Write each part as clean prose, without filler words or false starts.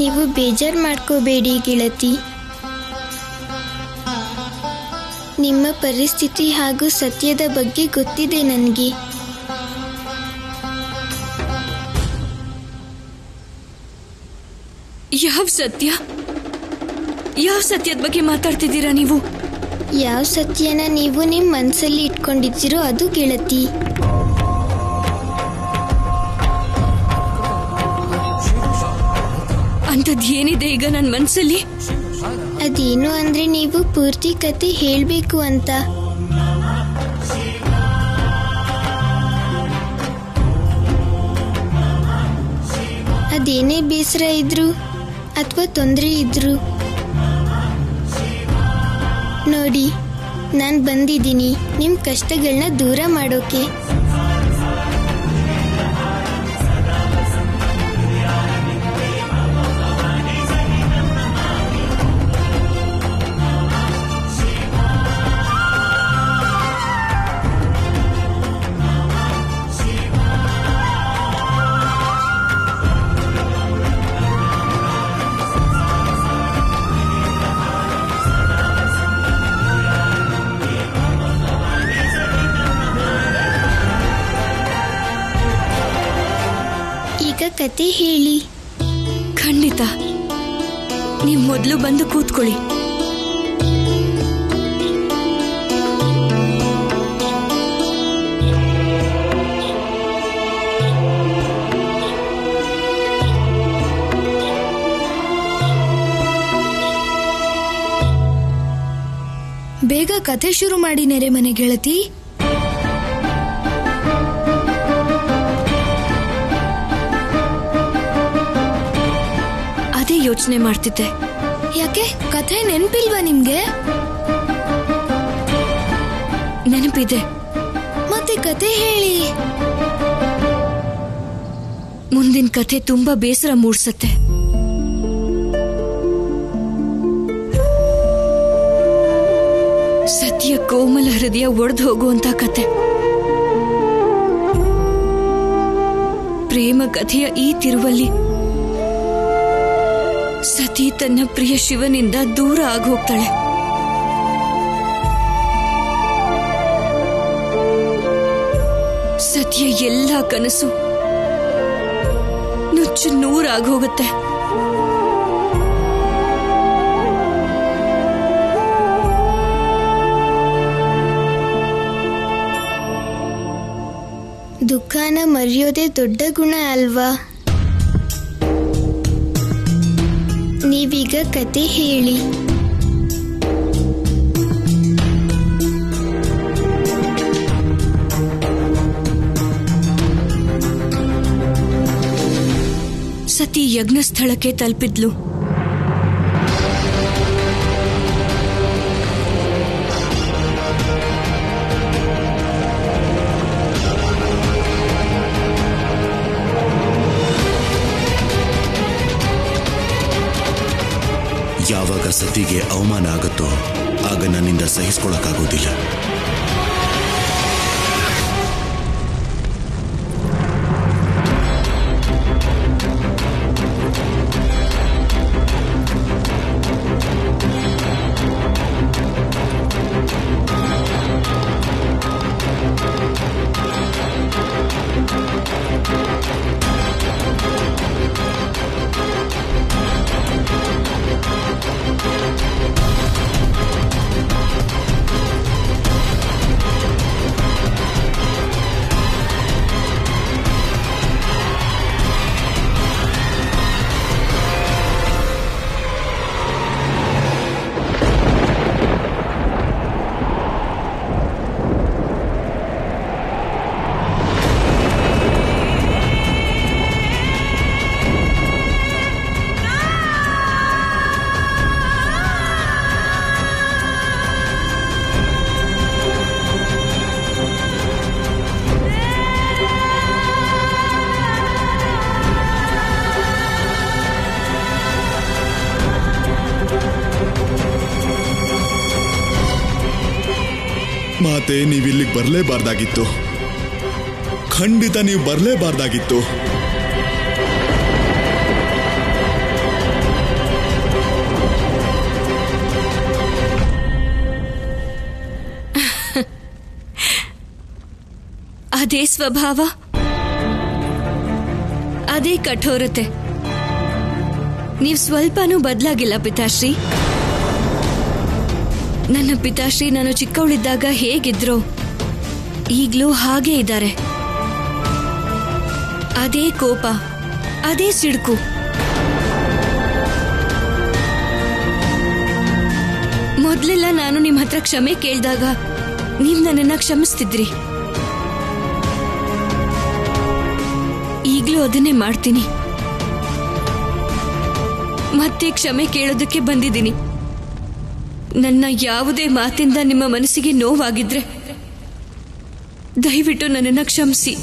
ನೀವು ಬೇಜಾರು ಮಾಡ್ಕೋಬೇಡಿ ಗೆಳತಿ. ನಿಮ್ಮ ಪರಿಸ್ಥಿತಿ ಹಾಗೂ ಸತ್ಯದ ಬಗ್ಗೆ ಗೊತ್ತಿದೆ ನನಗೆ. ಯಾವ ಸತ್ಯದ ಬಗ್ಗೆ ಮಾತಾಡ್ತಿದ್ದೀರಾ ನೀವು? ಯಾವ ಸತ್ಯನ ನೀವು ನಿಮ್ಮ ಮನಸ್ಸಲ್ಲಿ ಇಟ್ಕೊಂಡಿದ್ದೀರೋ ಅದು ಗೆಳತಿ. ಅಂಥದ್ದು ಏನಿದೆ ಈಗ ನನ್ನ ಮನಸ್ಸಲ್ಲಿ? ಅದೇನು ಅಂದ್ರೆ ನೀವು ಪೂರ್ತಿ ಕತೆ ಹೇಳಬೇಕು ಅಂತ. ಅದೇನೇ ಬೇಸರ ಇದ್ರು ಅಥವಾ ತೊಂದರೆ ಇದ್ರು ನೋಡಿ, ನಾನು ಬಂದಿದ್ದೀನಿ ನಿಮ್ಮ ಕಷ್ಟಗಳನ್ನ ದೂರ ಮಾಡೋಕೆ. ಈಗ ಕತೆ ಹೇಳಿ. ಖಂಡಿತ. ನೀವು ಮೊದಲು ಬಂದು ಕೂತ್ಕೊಳ್ಳಿ. ಬೇಗ ಕತೆ ಶುರು ಮಾಡಿ ನೆರೆಮನೆ ಗೆಳತಿ. ಅದೇ ಯೋಚನೆ ಮಾಡ್ತಿದ್ದೆ. ಯಾಕೆ ಕಥೆ ನೆನಪಿಲ್ವಾ ನಿಮ್ಗೆ? ನೆನಪಿದೆ. ಮತ್ತೆ ಕತೆ ಹೇಳಿ. ಮುಂದಿನ ಕಥೆ ತುಂಬಾ ಬೇಸರ ಮೂಡಿಸತ್ತೆ. ಸತ್ಯ ಕೋಮಲ ಹೃದಯ ಒಡೆದು ಹೋಗುವಂತ ಕತೆ. ಪ್ರೇಮ ಕಥೆಯ ಈ ತಿರುವಲ್ಲಿ ಸತಿ ತನ್ನ ಪ್ರಿಯ ಶಿವನಿಂದ ದೂರ ಆಗೋಗ್ತಾಳೆ. ಸತಿಯ ಎಲ್ಲ ಕನಸು ನುಚ್ಚು ನೂರಾಗೋಗುತ್ತೆ. ದುಃಖನ ಮರೆಯೋದೇ ದೊಡ್ಡ ಗುಣ ಅಲ್ವಾ? ನೀವೀಗ ಕತೆ ಹೇಳಿ. ಸತಿ ಯಜ್ಞ ಸ್ಥಳಕ್ಕೆ ತಲುಪಿದ್ಲು. ಯಾವಾಗ ಸತಿಗೆ ಅವಮಾನ ಆಗುತ್ತೋ ಆಗ ನನ್ನಿಂದ ಸಹಿಸ್ಕೊಳಕ್ಕಾಗೋದಿಲ್ಲ. ಮಾತೆ, ನೀವಿಲ್ಲಿಗೆ ಬರಲೇಬಾರ್ದಾಗಿತ್ತು. ಖಂಡಿತ ನೀವು ಬರಲೇಬಾರ್ದಾಗಿತ್ತು. ಅದೇ ಸ್ವಭಾವ, ಅದೇ ಕಠೋರತೆ. ನೀವು ಸ್ವಲ್ಪನೂ ಬದಲಾಗಿಲ್ಲ ಪಿತಾಶ್ರೀ. ನನ್ನ ಪಿತಾಶ್ರೀ ನಾನು ಚಿಕ್ಕವಳಿದ್ದಾಗ ಹೇಗಿದ್ರು ಈಗ್ಲೂ ಹಾಗೇ ಇದ್ದಾರೆ. ಅದೇ ಕೋಪ, ಅದೇ ಸಿಡುಕು. ಮೊದ್ಲೆಲ್ಲ ನಾನು ನಿಮ್ಮ ಹತ್ರ ಕ್ಷಮೆ ಕೇಳಿದಾಗ ನೀವು ನನ್ನನ್ನ ಕ್ಷಮಿಸ್ತಿದ್ರಿ. ಈಗ್ಲೂ ಅದನ್ನೇ ಮಾಡ್ತೀನಿ. ಮತ್ತೆ ಕ್ಷಮೆ ಕೇಳೋದಕ್ಕೆ ಬಂದಿದ್ದೀನಿ. ನನ್ನ ಯಾವುದೇ ಮಾತಿಂದ ನಿಮ್ಮ ಮನಸ್ಸಿಗೆ ನೋವಾಗಿದ್ರೆ ದಯವಿಟ್ಟು ನನ್ನನ್ನ ಕ್ಷಮಿಸಿ.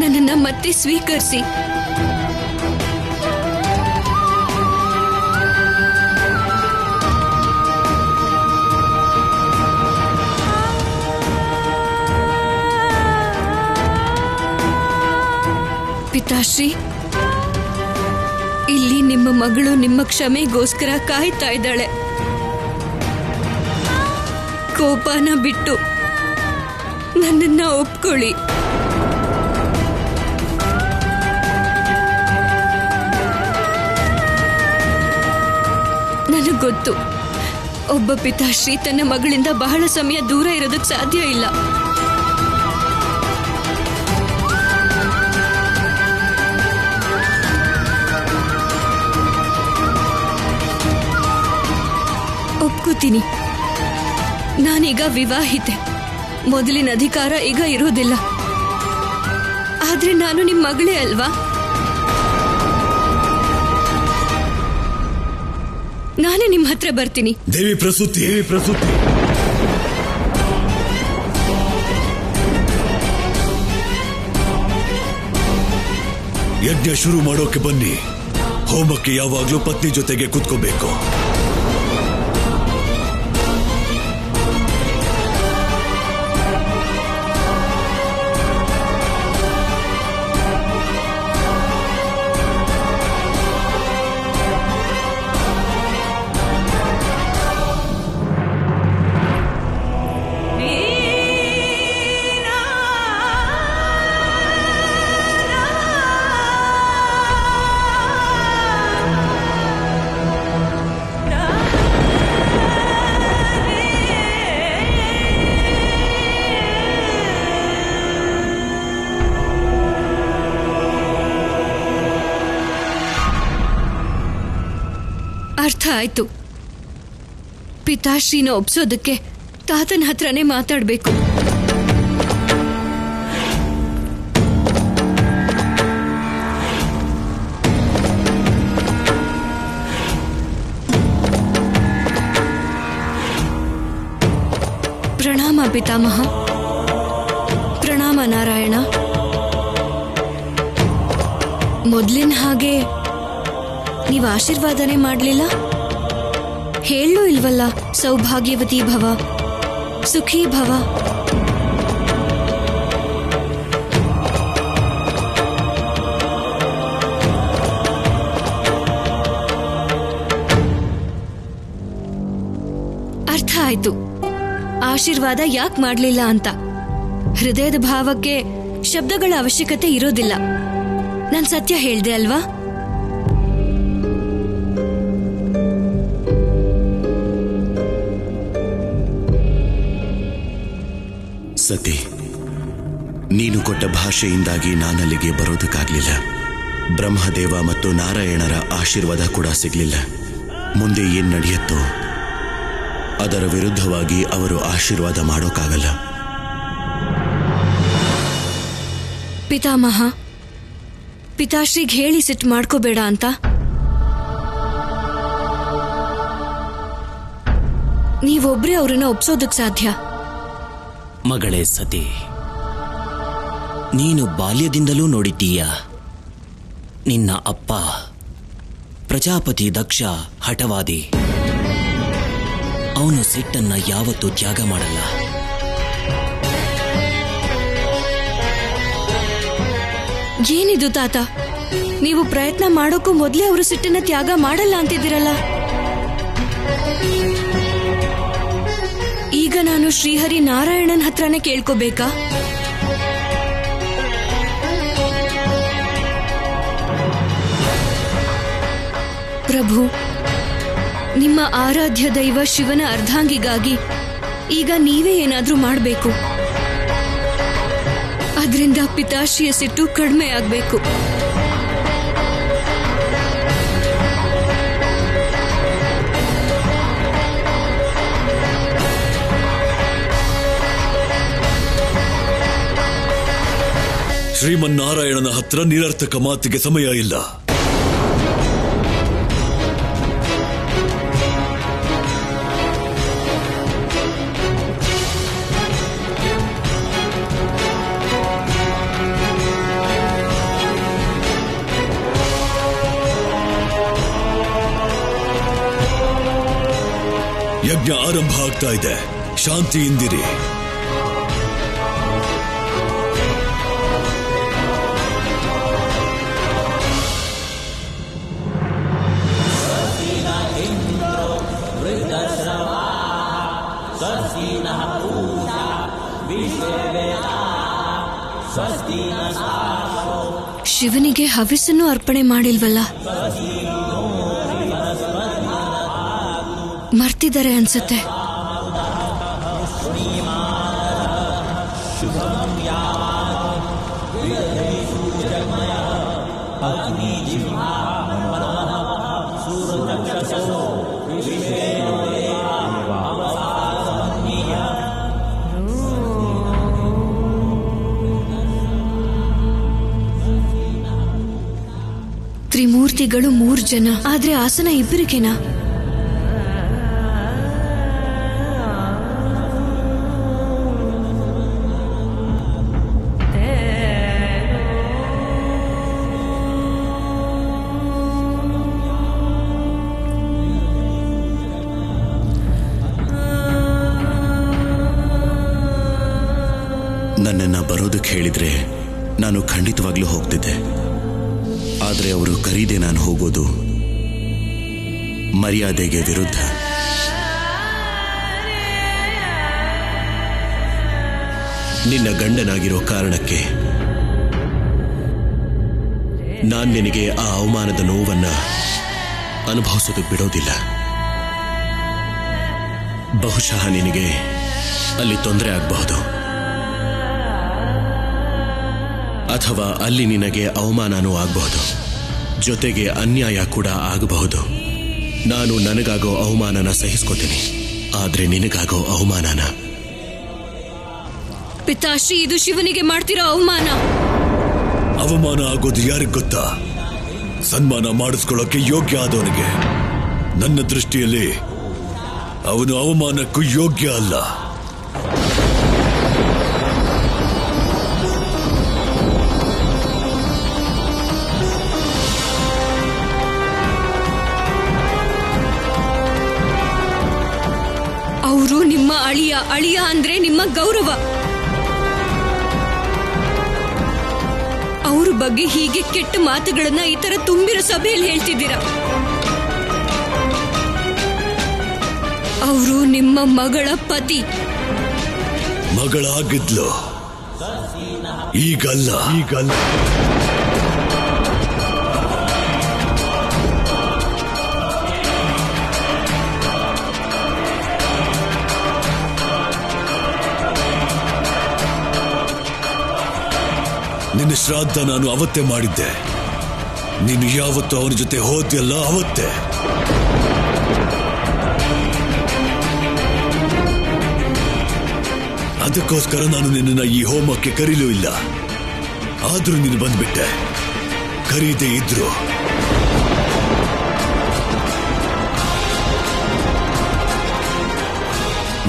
ನನ್ನನ್ನ ಮತ್ತೆ ಸ್ವೀಕರಿಸಿ. ಪಿತಾಶ್ರೀ, ಇಲ್ಲಿ ನಿಮ್ಮ ಮಗಳು ನಿಮ್ಮ ಕ್ಷಮೆಗೋಸ್ಕರ ಕಾಯ್ತಾ ಇದ್ದಾಳೆ. ಕೋಪನ ಬಿಟ್ಟು ನನ್ನನ್ನ ಒಪ್ಕೊಳ್ಳಿ. ನನಗೆ ಗೊತ್ತು, ಒಬ್ಬ ಪಿತಾಶ್ರೀ ತನ್ನ ಮಗಳಿಂದ ಬಹಳ ಸಮಯ ದೂರ ಇರೋದಕ್ಕೆ ಸಾಧ್ಯ ಇಲ್ಲ. ಒಪ್ಕೋತೀನಿ, ನಾನೀಗ ವಿವಾಹಿತೆ. ಮೊದಲಿನ ಅಧಿಕಾರ ಈಗ ಇರೋದಿಲ್ಲ. ಆದ್ರೆ ನಾನು ನಿಮ್ಮ ಮಗಳೇ ಅಲ್ವಾ? ನಾನೇ ನಿಮ್ಮ ಹತ್ರ ಬರ್ತೀನಿ. ದೇವಿ ಪ್ರಸೂತಿ, ಯಜ್ಞ ಶುರು ಮಾಡೋಕೆ ಬನ್ನಿ. ಹೋಮಕ್ಕೆ ಯಾವಾಗ್ಲೂ ಪತ್ನಿ ಜೊತೆಗೆ ಕೂತ್ಕೋಬೇಕು. ಅರ್ಥ ಆಯ್ತು. ಪಿತಾಶ್ರೀನ ಒಪ್ಸೋದಕ್ಕೆ ತಾತನ ಹತ್ರನೇ ಮಾತಾಡ್ಬೇಕು. ಪ್ರಣಾಮ ಪಿತಾಮಹ. ಪ್ರಣಾಮ ನಾರಾಯಣ. ಮೊದ್ಲಿನ ಹಾಗೆ ನೀವು ಆಶೀರ್ವಾದನೆ ಮಾಡಲಿಲ್ಲ? ಹೇಳಲೂ ಇಲ್ವಲ್ಲ, ಸೌಭಾಗ್ಯವತಿ ಭವ, ಸುಖೀ ಭವ. ಅರ್ಥ ಆಯ್ತು ಆಶೀರ್ವಾದ ಯಾಕೆ ಮಾಡಲಿಲ್ಲ ಅಂತ. ಹೃದಯದ ಭಾವಕ್ಕೆ ಶಬ್ದಗಳ ಅವಶ್ಯಕತೆ ಇರೋದಿಲ್ಲ. ನಾನು ಸತ್ಯ ಹೇಳ್ದೆ ಅಲ್ವಾ? ಸತಿ, ನೀನು ಕೊಟ್ಟ ಭಾಷೆಯಿಂದಾಗಿ ನಾನಲ್ಲಿಗೆ ಬರೋದಕ್ಕಾಗ್ಲಿಲ್ಲ. ಬ್ರಹ್ಮದೇವ ಮತ್ತು ನಾರಾಯಣರ ಆಶೀರ್ವಾದ ಕೂಡ ಸಿಗ್ಲಿಲ್ಲ. ಮುಂದೆ ಏನ್ ನಡೆಯುತ್ತೋ ಅದರ ವಿರುದ್ಧವಾಗಿ ಅವರು ಆಶೀರ್ವಾದ ಮಾಡೋಕ್ಕಾಗಲ್ಲ. ಪಿತಾಮಹ, ಪಿತಾಶ್ರೀಗೆ ಹೇಳಿ ಸಿಟ್ಟು ಮಾಡ್ಕೋಬೇಡ ಅಂತ. ನೀವೊಬ್ರೇ ಅವ್ರನ್ನ ಒಪ್ಸೋದಕ್ ಸಾಧ್ಯ. ಮಗಳೇ ಸತಿ, ನೀನು ಬಾಲ್ಯದಿಂದಲೂ ನೋಡಿದ್ದೀಯ. ನಿನ್ನ ಅಪ್ಪ ಪ್ರಜಾಪತಿ ದಕ್ಷ ಹಠವಾದಿ. ಅವನು ಸಿಟ್ಟನ್ನ ಯಾವತ್ತೂ ತ್ಯಾಗ ಮಾಡಲ್ಲ. ಏನಿದು ತಾತ, ನೀವು ಪ್ರಯತ್ನ ಮಾಡೋಕ್ಕೂ ಮೊದಲೇ ಅವರು ಸಿಟ್ಟನ್ನ ತ್ಯಾಗ ಮಾಡಲ್ಲ ಅಂತಿದ್ದೀರಲ್ಲ. ಈಗ ನಾನು ಶ್ರೀಹರಿ ನಾರಾಯಣನ್ ಹತ್ರನೇ ಕೇಳ್ಕೋಬೇಕಾ? ಪ್ರಭು, ನಿಮ್ಮ ಆರಾಧ್ಯ ದೈವ ಶಿವನ ಅರ್ಧಾಂಗಿಗಾಗಿ ಈಗ ನೀವೇ ಏನಾದ್ರೂ ಮಾಡಬೇಕು. ಅದರಿಂದ ಪಿತಾಶ್ರೀಯ ಸಿಟ್ಟು ಕಡಿಮೆ ಆಗಬೇಕು. ಶ್ರೀಮನ್ನಾರಾಯಣನ ಹತ್ರ ನಿರರ್ಥಕ ಮಾತಿಗೆ ಸಮಯ ಇಲ್ಲ. ಯಜ್ಞ ಆರಂಭ ಆಗ್ತಾ ಇದೆ, ಶಾಂತಿಯಿಂದಿರಿ. ಶಿವನಿಗೆ ಹವಿಸ್ಸನ್ನು ಅರ್ಪಣೆ ಮಾಡಿಲ್ವಲ್ಲ? ಮರ್ತಿದ್ದಾರೆ ಅನ್ಸುತ್ತೆ. ತ್ರಿಮೂರ್ತಿಗಳು 3 ಜನ, ಆದ್ರೆ ಆಸನ ಇಬ್ಬರಿಗೇನಾ? ನನ್ನನ್ನ ಬರೋದಕ್ಕೆ ಹೇಳಿದ್ರೆ ನಾನು ಖಂಡಿತವಾಗ್ಲೂ ಹೋಗ್ತಿದ್ದೆ. ಆದರೆ ಅವರು ಕರೀದೆ ನಾನು ಹೋಗೋದು ಮರ್ಯಾದೆಗೆ ವಿರುದ್ಧ. ನಿನ್ನ ಗಂಡನಾಗಿರೋ ಕಾರಣಕ್ಕೆ ನಾನು ನಿನಗೆ ಆ ಅವಮಾನದ ನೋವನ್ನ ಅನುಭವಿಸೋದಕ್ಕೆ ಬಿಡೋದಿಲ್ಲ. ಬಹುಶಃ ನಿನಗೆ ಅಲ್ಲಿ ತೊಂದರೆ ಆಗಬಹುದು, ಅಥವಾ ಅಲ್ಲಿ ನಿನಗೆ ಅವಮಾನನೂ ಆಗಬಹುದು, ಜೊತೆಗೆ ಅನ್ಯಾಯ ಕೂಡ ಆಗಬಹುದು. ನಾನು ನನಗಾಗೋ ಅವಮಾನನ ಸಹಿಸ್ಕೋತೀನಿ, ಆದ್ರೆ ನಿನಗಾಗೋ ಅವಮಾನನ. ಪಿತಾಶ್ರೀ, ಇದು ಶಿವನಿಗೆ ಮಾಡ್ತಿರೋ ಅವಮಾನ. ಅವಮಾನ ಆಗೋದು ಯಾರಿಗ್ ಗೊತ್ತಾ? ಸನ್ಮಾನ ಮಾಡಿಸ್ಕೊಳ್ಳೋಕೆ ಯೋಗ್ಯ ಆದವನಿಗೆ. ನನ್ನ ದೃಷ್ಟಿಯಲ್ಲಿ ಅವನು ಅವಮಾನಕ್ಕೂ ಯೋಗ್ಯ ಅಲ್ಲ. ಅವರು ನಿಮ್ಮ ಅಳಿಯ. ಅಳಿಯ ಅಂದ್ರೆ ನಿಮ್ಮ ಗೌರವ. ಅವ್ರ ಬಗ್ಗೆ ಹೀಗೆ ಕೆಟ್ಟ ಮಾತುಗಳನ್ನ ಈ ತರ ತುಂಬಿರೋ ಸಭೆಯಲ್ಲಿ ಹೇಳ್ತಿದ್ದೀರಾ? ಅವರು ನಿಮ್ಮ ಮಗಳ ಪತಿ. ಮಗಳಾಗಿದ್ಲು, ಈಗಲ್ಲ. ನಿನ್ನ ಶ್ರಾದ್ದ ನಾನು ಅವತ್ತೇ ಮಾಡಿದ್ದೆ. ನೀನು ಯಾವತ್ತೂ ಅವನ ಜೊತೆ ಹೋದ್ಯಲ್ಲ, ಅವತ್ತೇ. ಅದಕ್ಕೋಸ್ಕರ ನಾನು ನಿನ್ನನ್ನ ಈ ಹೋಮಕ್ಕೆ ಕರೀಲೂ ಇಲ್ಲ. ಆದ್ರೂ ನೀನು ಬಂದ್ಬಿಟ್ಟೆ. ಕರೀದೇ ಇದ್ರು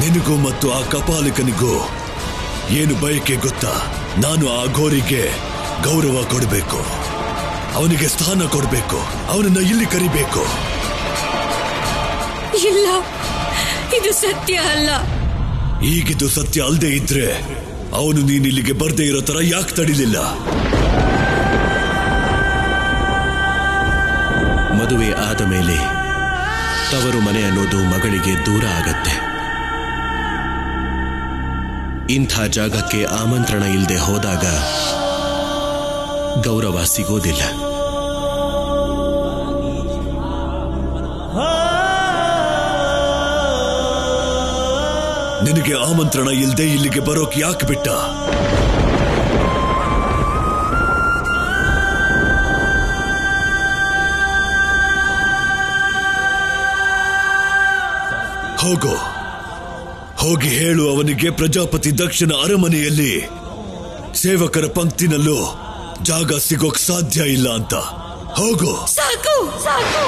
ನಿನಗೂ ಮತ್ತು ಆ ಕಪಾಲಿಕನಿಗೂ ಏನು ಬಯಕೆ ಗೊತ್ತಾ? ನಾನು ಆ ಘೋರಿಗೆ ಗೌರವ ಕೊಡಬೇಕು, ಅವನಿಗೆ ಸ್ಥಾನ ಕೊಡಬೇಕು, ಅವನನ್ನ ಇಲ್ಲಿ ಕರಿಬೇಕು. ಇಲ್ಲ, ಇದು ಸತ್ಯ ಅಲ್ಲ. ಈಗಿದು ಸತ್ಯ ಅಲ್ಲದೆ ಇದ್ರೆ ಅವನು ನೀನಿಲ್ಲಿಗೆ ಬರ್ದೇ ಇರೋ ತರ ಯಾಕೆ ತಡಿಲಿಲ್ಲ? ಮದುವೆ ಆದ ಮೇಲೆ ತವರು ಮನೆ ಅನ್ನೋದು ಮಗಳಿಗೆ ದೂರ ಆಗತ್ತೆ. ಇಂಥ ಜಾಗಕ್ಕೆ ಆಮಂತ್ರಣ ಇಲ್ಲದೆ ಹೋದಾಗ ಗೌರವ ಸಿಗೋದಿಲ್ಲ. ನಿನಗೆ ಆಮಂತ್ರಣ ಇಲ್ಲದೆ ಇಲ್ಲಿಗೆ ಬರೋಕ್ ಯಾಕೆ ಬಿಟ್ಟ? ಹೋಗೋ, ಹೋಗಿ ಹೇಳು ಅವನಿಗೆ ಪ್ರಜಾಪತಿ ದಕ್ಷನ ಅರಮನೆಯಲ್ಲಿ ಸೇವಕರ ಪಂಕ್ತಿನಲ್ಲೂ ಜಾಗ ಸಿಗೋಕ್ ಸಾಧ್ಯ ಇಲ್ಲ ಅಂತ. ಹೋಗೋ. ಸಾಕು ಸಾಕು.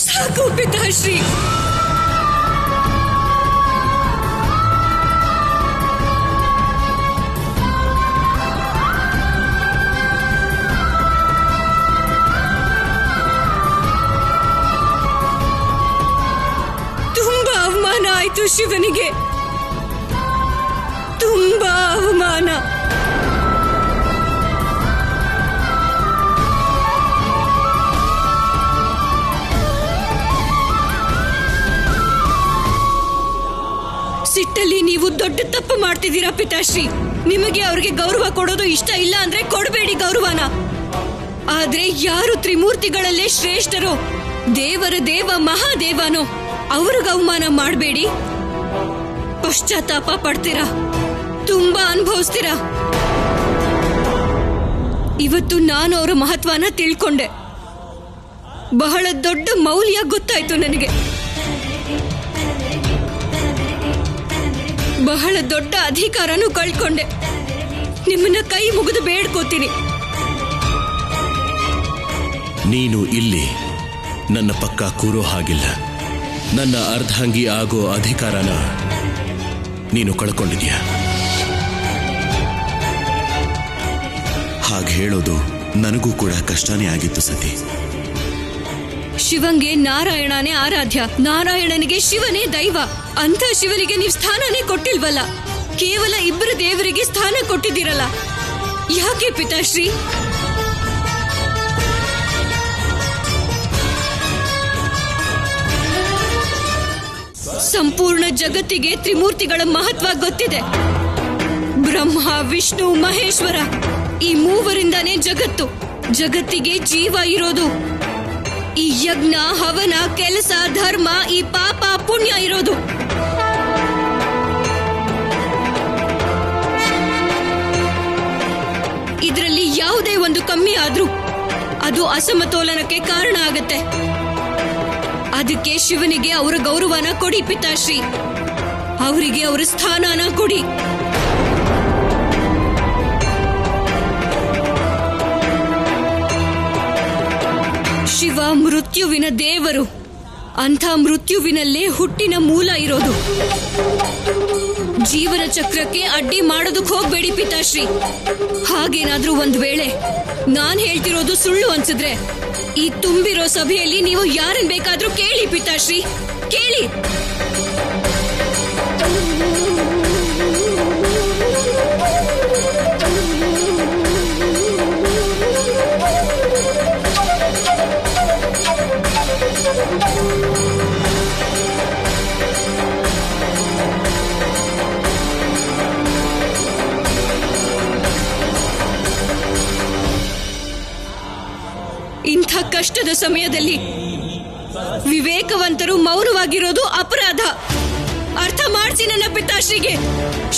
ಸಾಕು ಪಿತಾಶ್ರೀ. ತುಂಬಾ ಅವಮಾನ ಆಯ್ತು ಶಿವನಿಗೆ, ತುಂಬಾ ಅವಮಾನ. ಸಿಟ್ಟಲ್ಲಿ ನೀವು ದೊಡ್ಡ ತಪ್ಪು ಮಾಡ್ತಿದ್ದೀರಾ ಪಿತಾಶ್ರೀ. ನಿಮಗೆ ಅವ್ರಿಗೆ ಗೌರವ ಕೊಡೋದು ಇಷ್ಟ ಇಲ್ಲ ಅಂದ್ರೆ ಕೊಡಬೇಡಿ ಗೌರವನ. ಆದ್ರೆ ಯಾರು ತ್ರಿಮೂರ್ತಿಗಳಲ್ಲೇ ಶ್ರೇಷ್ಠರೋ, ದೇವರ ದೇವ ಮಹಾದೇವನೋ, ಅವ್ರಿಗೆ ಅವಮಾನ ಮಾಡಬೇಡಿ. ಪಶ್ಚಾತ್ತಾಪ ಪಡ್ತೀರಾ, ತುಂಬಾ ಅನುಭವಿಸ್ತೀರಾ. ಇವತ್ತು ನಾನು ಅವರ ಮಹತ್ವನ ತಿಳ್ಕೊಂಡೆ. ಬಹಳ ದೊಡ್ಡ ಮೌಲ್ಯ ಗೊತ್ತಾಯ್ತು ನನಗೆ. ಬಹಳ ದೊಡ್ಡ ಅಧಿಕಾರನೂ ಕಳ್ಕೊಂಡೆ. ನಿಮ್ಮನ್ನ ಕೈ ಮುಗಿದು ಬೇಡ್ಕೋತೀನಿ. ನೀನು ಇಲ್ಲಿ ನನ್ನ ಪಕ್ಕ ಕೂರೋ ಹಾಗಿಲ್ಲ. ನನ್ನ ಅರ್ಧಾಂಗಿ ಆಗೋ ಅಧಿಕಾರನ ನೀನು ಕಳ್ಕೊಂಡಿದ್ಯಾ. ಹಾಗೆ ಹೇಳೋದು ನನಗೂ ಕೂಡ ಕಷ್ಟನೇ ಆಗಿತ್ತು ಸತಿ. ಶಿವಂಗೆ ನಾರಾಯಣನೇ ಆರಾಧ್ಯ, ನಾರಾಯಣನಿಗೆ ಶಿವನೇ ದೈವ. ಅಂತ ಶಿವನಿಗೆ ನೀವು ಸ್ಥಾನನೇ ಕೊಟ್ಟಿಲ್ವಲ್ಲ. ಕೇವಲ ಇಬ್ಬರು ದೇವರಿಗೆ ಸ್ಥಾನ ಕೊಟ್ಟಿದ್ದೀರಲ್ಲ. ಯಾಕೆ ಪಿತಾಶ್ರೀ? ಸಂಪೂರ್ಣ ಜಗತ್ತಿಗೆ ತ್ರಿಮೂರ್ತಿಗಳ ಮಹತ್ವ ಗೊತ್ತಿದೆ. ಬ್ರಹ್ಮ, ವಿಷ್ಣು, ಮಹೇಶ್ವರ, ಈ ಮೂವರಿಂದಾನೇ ಜಗತ್ತು. ಜಗತ್ತಿಗೆ ಜೀವ ಇರೋದು. ಈ ಯಜ್ಞ, ಹವನ, ಕೆಲಸ, ಧರ್ಮ, ಈ ಪಾಪ ಪುಣ್ಯ ಇರೋದು. ಇದರಲ್ಲಿ ಯಾವುದೇ ಒಂದು ಕಮ್ಮಿ ಆದ್ರೂ ಅದು ಅಸಮತೋಲನಕ್ಕೆ ಕಾರಣ ಆಗತ್ತೆ. ಅದಕ್ಕೆ ಶಿವನಿಗೆ ಅವರ ಗೌರವನ ಕೊಡಿ ಪಿತಾಶ್ರೀ. ಅವರಿಗೆ ಅವರ ಸ್ಥಾನನ ಕೊಡಿ. ಶಿವ ಮೃತ್ಯುವಿನ ದೇವರು. ಅಂಥ ಮೃತ್ಯುವಿನಲ್ಲೇ ಹುಟ್ಟಿನ ಮೂಲ ಇರೋದು. ಜೀವನ ಚಕ್ರಕ್ಕೆ ಅಡ್ಡಿ ಮಾಡೋದಕ್ಕೆ ಹೋಗ್ಬೇಡಿ ಪಿತಾಶ್ರೀ. ಹಾಗೇನಾದ್ರೂ ಒಂದ್ ವೇಳೆ ನಾನ್ ಹೇಳ್ತಿರೋದು ಸುಳ್ಳು ಅನ್ಸಿದ್ರೆ ಈ ತುಂಬಿರೋ ಸಭೆಯಲ್ಲಿ ನೀವು ಯಾರನ್ನ ಬೇಕಾದ್ರೂ ಕೇಳಿ ಪಿತಾಶ್ರೀ, ಕೇಳಿ. ಇಂಥ ಕಷ್ಟದ ಸಮಯದಲ್ಲಿ ವಿವೇಕವಂತರು ಮೌನವಾಗಿರೋದು ಅಪರಾಧ. ಅರ್ಥ ಮಾಡಿಸಿ ನನ್ನ ಪಿತಾಶ್ರೀಗೆ.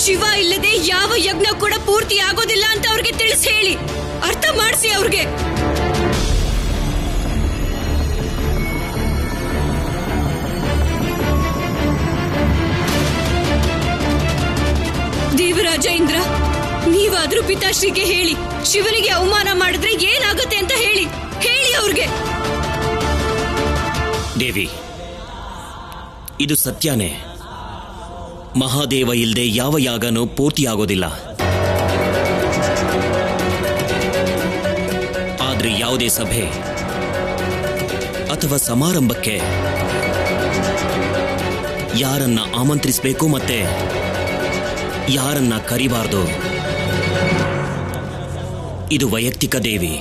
ಶಿವ ಇಲ್ಲದೆ ಯಾವ ಯಜ್ಞ ಕೂಡ ಪೂರ್ತಿ ಆಗೋದಿಲ್ಲ ಅಂತ ಅವ್ರಿಗೆ ತಿಳಿಸಿ ಹೇಳಿ. ಅರ್ಥ ಮಾಡಿಸಿ ಅವ್ರಿಗೆ. ದೇವರಾಜ ಇಂದ್ರ, ನೀವಾದ್ರೂ ಪಿತಾಶ್ರೀಗೆ ಹೇಳಿ. ಶಿವನಿಗೆ ಅವಮಾನ ಮಾಡಿದ್ರೆ ಏನಾಗುತ್ತೆ ಅಂತ ಹೇಳಿ ಅವ್ರಿಗೆ. ದೇವಿ, ಇದು ಸತ್ಯನೇ. ಮಹಾದೇವ ಇಲ್ಲದೆ ಯಾವ ಯಾಗನೂ ಪೂರ್ತಿಯಾಗೋದಿಲ್ಲ. ಆದ್ರೆ ಯಾವುದೇ ಸಭೆ ಅಥವಾ ಸಮಾರಂಭಕ್ಕೆ ಯಾರನ್ನ ಆಮಂತ್ರಿಸಬೇಕು ಮತ್ತೆ ಯಾರನ್ನ ಕರಿಬಾರ್ದು ಇದು ವೈಯಕ್ತಿಕ ದೇವಿ.